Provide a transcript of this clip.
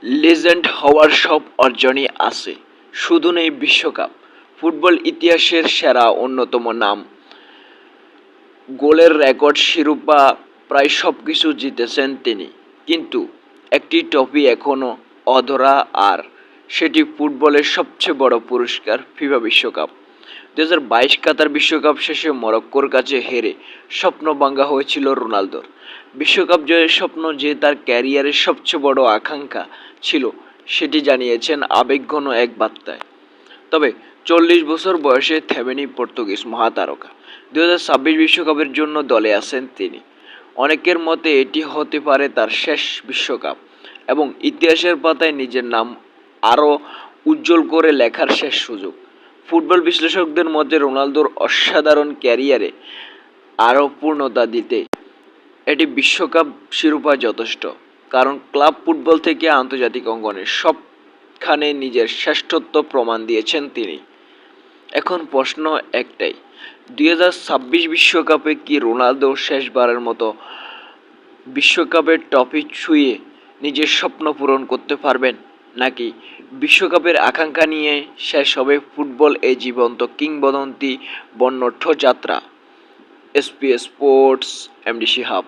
Legend হওয়ার সব অর্জনই আছে, শুধু নেই বিশ্বকাপ। ফুটবল ইতিহাসের সেরা অন্যতম নাম, গোলের রেকর্ড, শিরোপা, প্রায় সবকিছু জিতেছেন তিনি। কিন্তু একটি ট্রফি এখনও অধরা, আর সেটি ফুটবলের সবচেয়ে বড় পুরস্কার ফিফা বিশ্বকাপ। 2022 কাতার বিশ্বকাপ শেষে মরক্কোর কাছে হেরে স্বপ্ন ভাঙা হয়েছিল রোনালদোর। বিশ্বকাপ জয়ের স্বপ্ন যে তার ক্যারিয়ারের সবচেয়ে বড় আকাঙ্ক্ষা ছিল, সেটি জানিয়েছেন আবেগঘন এক বার্তায়। তবে 40 বছর বয়সে থেমেনি পর্তুগিজ মহাতারকা। 2026 বিশ্বকাপের জন্য দলে আছেন তিনি। অনেকের মতে এটি হতে পারে তার শেষ বিশ্বকাপ এবং ইতিহাসের পাতায় নিজের নাম আরও উজ্জ্বল করে লেখার শেষ সুযোগ। ফুটবল বিশ্লেষকদের মতে রোনালদোর অসাধারণ ক্যারিয়ারে আরও পূর্ণতা দিতে এটি বিশ্বকাপ শিরোপা যথেষ্ট, কারণ ক্লাব ফুটবল থেকে আন্তর্জাতিক অঙ্গনে সবখানে নিজের শ্রেষ্ঠত্ব প্রমাণ দিয়েছেন তিনি। এখন প্রশ্ন একটাই, 2026 বিশ্বকাপে কি রোনালদো শেষবারের মতো বিশ্বকাপের ট্রফি ছুঁয়ে নিজের স্বপ্ন পূরণ করতে পারবেন, নাকি বিশ্বকাপের আকাঙ্ক্ষা নিয়ে শেষ হবে ফুটবল এই জীবন্ত কিংবদন্তি বর্ণাঢ্য যাত্রা? SPS sports, MD Shihab.